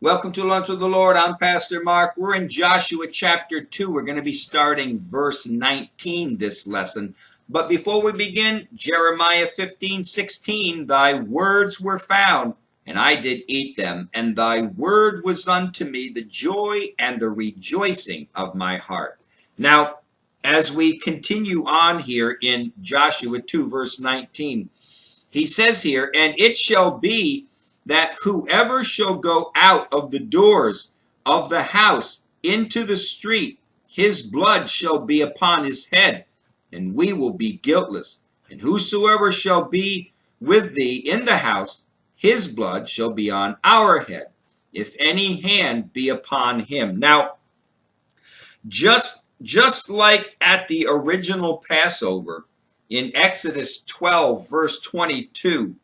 Welcome to Lunch with the Lord. I'm Pastor Mark. We're in Joshua chapter 2. We're going to be starting verse 19 this lesson. But before we begin, Jeremiah 15:16, thy words were found, and I did eat them, and thy word was unto me the joy and the rejoicing of my heart. Now, as we continue on here in Joshua 2, verse 19, he says here, and it shall be that whoever shall go out of the doors of the house into the street, his blood shall be upon his head, and we will be guiltless. And whosoever shall be with thee in the house, his blood shall be on our head, if any hand be upon him. Now, just like at the original Passover in Exodus 12, verse 22,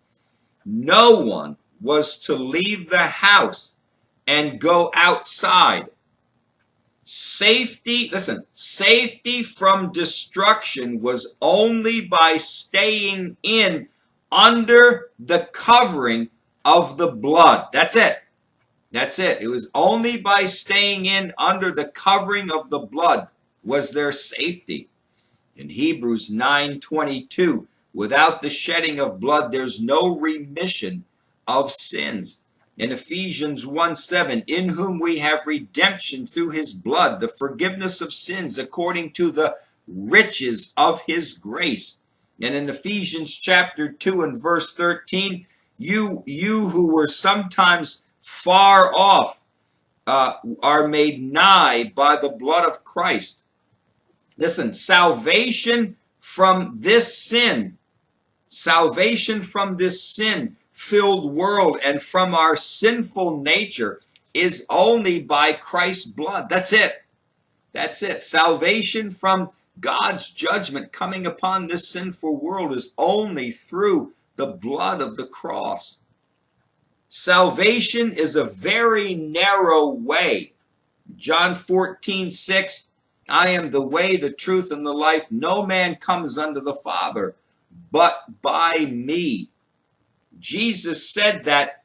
no one was to leave the house and go outside. Safety from destruction was only by staying in under the covering of the blood. That's it. It was only by staying in under the covering of the blood was there safety. In Hebrews 9:22, without the shedding of blood, there's no remission of sins. In Ephesians 1:7, in whom we have redemption through his blood, the forgiveness of sins according to the riches of his grace. And in Ephesians chapter 2 and verse 13, you who were sometimes far off are made nigh by the blood of Christ. Listen, salvation from this sin-filled world and from our sinful nature is only by Christ's blood. That's it. Salvation from God's judgment coming upon this sinful world is only through the blood of the cross. Salvation is a very narrow way. John 14:6, I am the way, the truth, and the life. No man comes unto the Father but by me. Jesus said that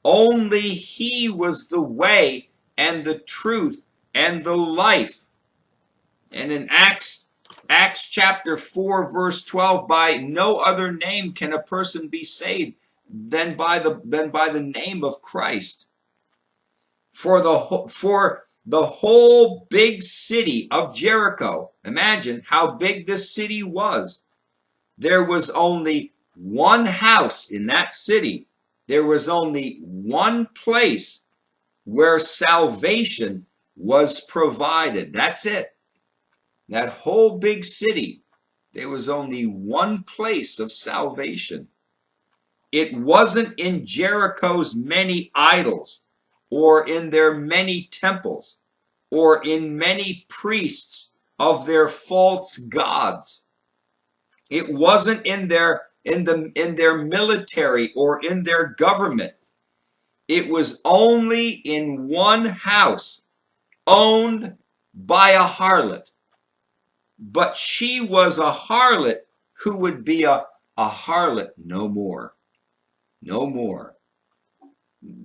only he was the way and the truth and the life. And in Acts chapter 4 verse 12, by no other name can a person be saved than by the name of Christ. For the whole big city of Jericho, imagine how big this city was. There was only one house in that city. There was only one place where salvation was provided. That's it. That whole big city, there was only one place of salvation. It wasn't in Jericho's many idols, or in their many temples, or in many priests of their false gods. It wasn't in their military or in their government. It was only in one house owned by a harlot. But she was a harlot who would be a harlot no more. No more.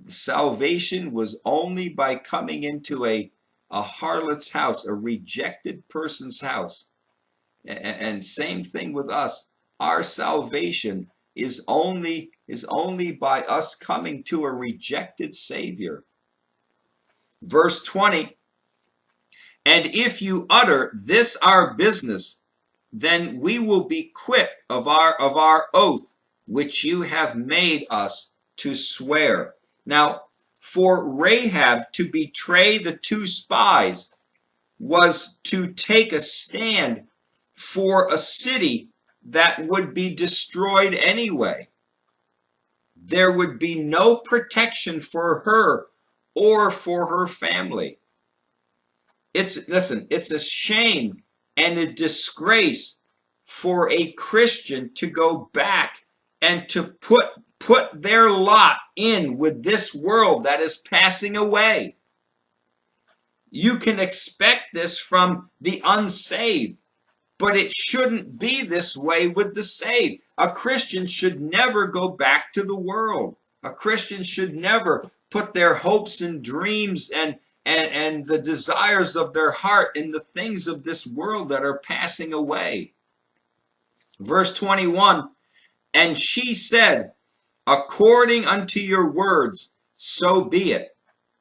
Salvation was only by coming into a harlot's house, a rejected person's house. And same thing with us. Our salvation is only by us coming to a rejected Savior. Verse 20, and if you utter this our business, then we will be quit of our oath which you have made us to swear. Now, for Rahab to betray the two spies was to take a stand for a city that would be destroyed anyway. There would be no protection for her or for her family. It's a shame and a disgrace for a Christian to go back and to put their lot in with this world that is passing away. You can expect this from the unsaved, but it shouldn't be this way with the saved. A Christian should never go back to the world. A Christian should never put their hopes and dreams and the desires of their heart in the things of this world that are passing away. Verse 21, and she said, according unto your words, so be it.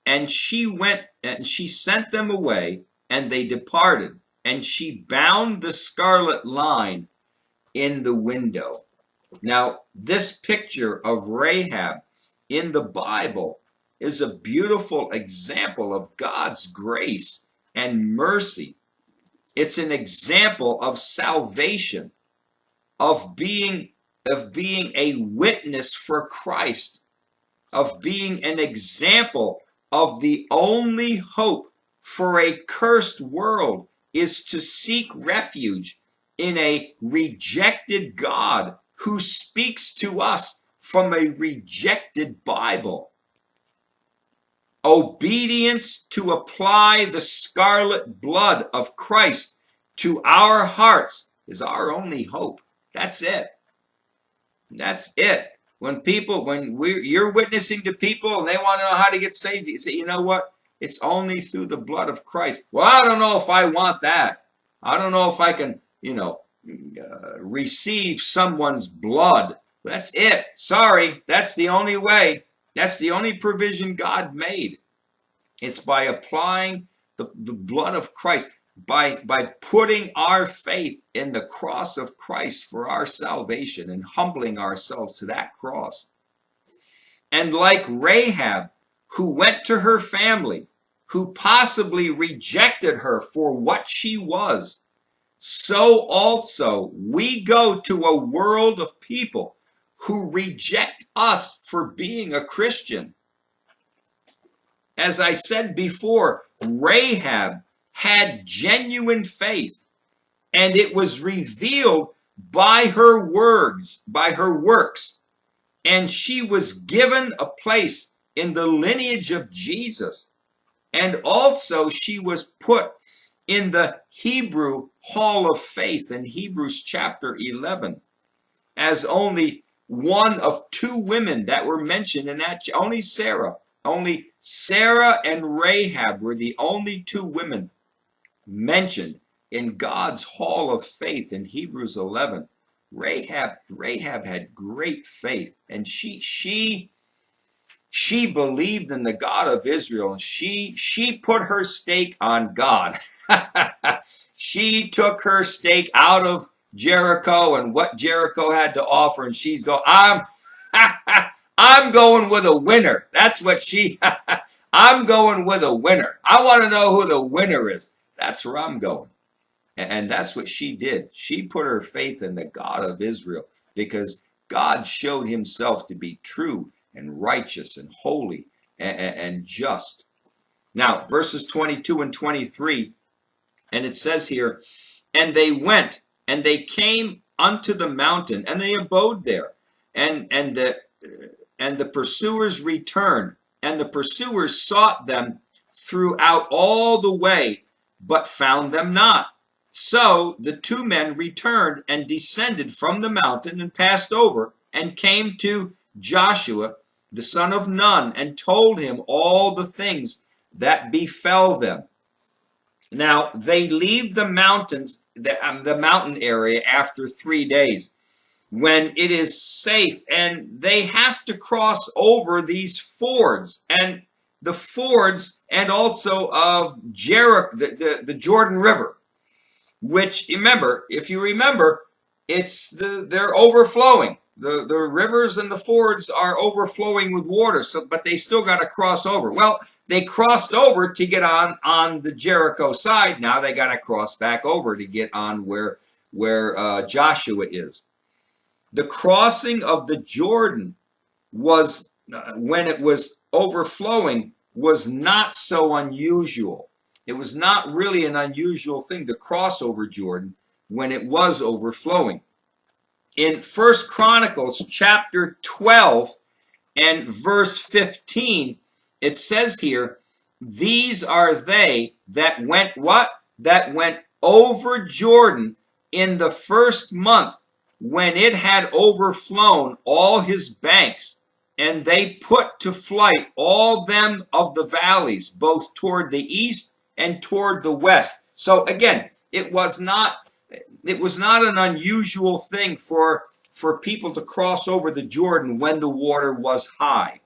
And she went and she sent them away, and they departed. And she bound the scarlet line in the window. Now, this picture of Rahab in the Bible is a beautiful example of God's grace and mercy. It's an example of salvation, of being a witness for Christ, of being an example of the only hope for a cursed world is to seek refuge in a rejected God who speaks to us from a rejected Bible. Obedience to apply the scarlet blood of Christ to our hearts is our only hope. That's it. That's it. When you're witnessing to people and they want to know how to get saved, you say, you know what? It's only through the blood of Christ. Well, I don't know if I want that. I don't know if I can, receive someone's blood. That's it. Sorry. That's the only way. That's the only provision God made. It's by applying the blood of Christ, by putting our faith in the cross of Christ for our salvation and humbling ourselves to that cross. And like Rahab, who went to her family, who possibly rejected her for what she was, so also we go to a world of people who reject us for being a Christian. As I said before, Rahab had genuine faith, and it was revealed by her words, by her works, and she was given a place in the lineage of Jesus, and also she was put in the Hebrew Hall of Faith in Hebrews chapter 11 as only one of two women that were mentioned in that. Only Sarah and Rahab were the only two women mentioned in God's Hall of Faith in Hebrews 11. Rahab had great faith, and she believed in the God of Israel, and she put her stake on God. She took her stake out of Jericho and what Jericho had to offer, and she's going, I'm going with a winner. That's what I'm going with a winner. I want to know who the winner is. That's where I'm going. And that's what she did. She put her faith in the God of Israel because God showed himself to be true and righteous and holy and just. Now, verses 22 and 23, and it says here, and they went, and they came unto the mountain, and they abode there. And the pursuers returned, and the pursuers sought them throughout all the way, but found them not. So the two men returned and descended from the mountain and passed over, and came to Joshua, the son of Nun, and told him all the things that befell them. Now, they leave the mountains, the mountain area after 3 days when it is safe, and they have to cross over these fords, and the fords, and also of Jericho, the Jordan River, which, if you remember, they're overflowing. The rivers and the fords are overflowing with water, but they still got to cross over. Well, they crossed over to get on the Jericho side. Now they got to cross back over to get on where Joshua is. The crossing of the Jordan was, when it was overflowing, was not so unusual. It was not really an unusual thing to cross over Jordan when it was overflowing. In 1 Chronicles chapter 12 and verse 15, it says here, these are they that went what? That went over Jordan in the first month when it had overflown all his banks. And they put to flight all them of the valleys, both toward the east and toward the west. So again, it was not an unusual thing for people to cross over the Jordan when the water was high.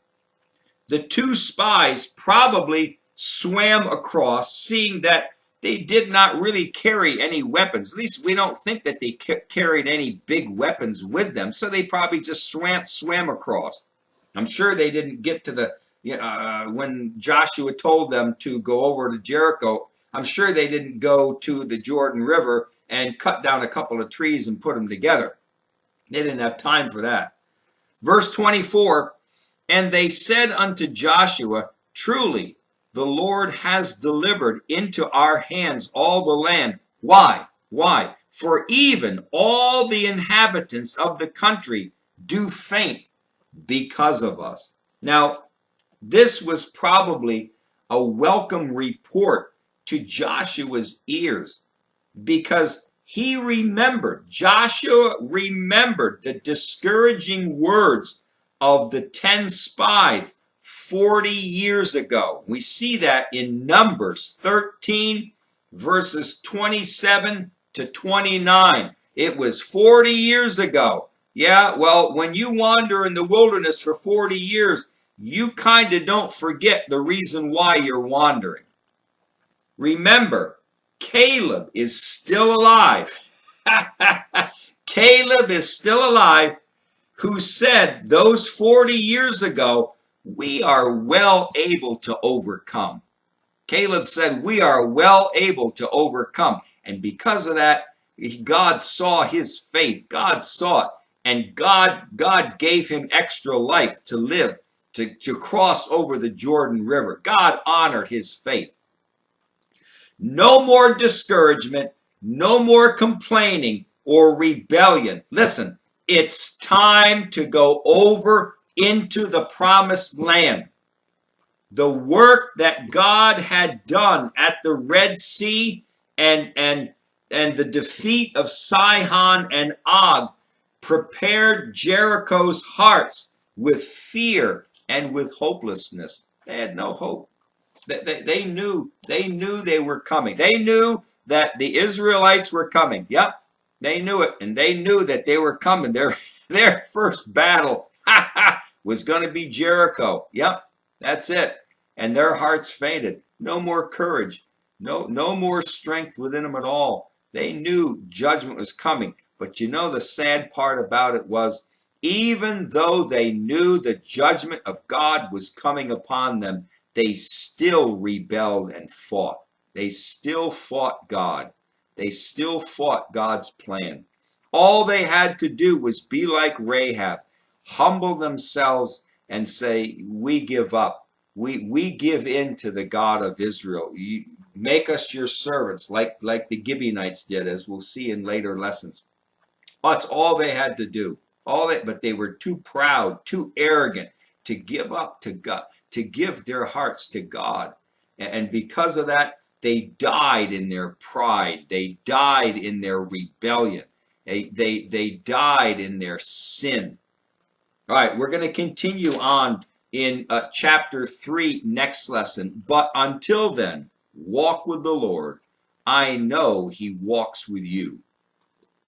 The two spies probably swam across, seeing that they did not really carry any weapons. At least we don't think that they carried any big weapons with them. So they probably just swam across. I'm sure they didn't get to the, when Joshua told them to go over to Jericho, I'm sure they didn't go to the Jordan River and cut down a couple of trees and put them together. They didn't have time for that. Verse 24, and they said unto Joshua, truly, the Lord has delivered into our hands all the land. Why? Why? For even all the inhabitants of the country do faint because of us. Now, this was probably a welcome report to Joshua's ears, because Joshua remembered the discouraging words of the 10 spies 40 years ago. We see that in Numbers 13, verses 27 to 29. It was 40 years ago. Yeah, well, when you wander in the wilderness for 40 years, you kind of don't forget the reason why you're wandering. Remember, Caleb is still alive. Caleb is still alive, who said those 40 years ago, we are well able to overcome. Caleb said, we are well able to overcome. And because of that, God saw his faith. God saw it. And God gave him extra life to live, to cross over the Jordan River. God honored his faith. No more discouragement, no more complaining or rebellion. Listen, it's time to go over into the promised land. The work that God had done at the Red Sea and the defeat of Sihon and Og prepared Jericho's hearts with fear and with hopelessness. They had no hope. They knew they were coming. They knew that the Israelites were coming. Yep, they knew it, and they knew that they were coming. Their first battle was going to be Jericho. Yep, that's it. And their hearts fainted. No more courage. No more strength within them at all. They knew judgment was coming. But you know, the sad part about it was, even though they knew the judgment of God was coming upon them, they still rebelled and fought. They still fought God. They still fought God's plan. All they had to do was be like Rahab, humble themselves and say, we give up. We give in to the God of Israel. You make us your servants, like the Gibeonites did, as we'll see in later lessons. That's all they had to do. But they were too proud, too arrogant to give up to God, to give their hearts to God. And because of that, they died in their pride. They died in their rebellion. They died in their sin. All right, we're going to continue on in chapter 3 next lesson. But until then, walk with the Lord. I know he walks with you.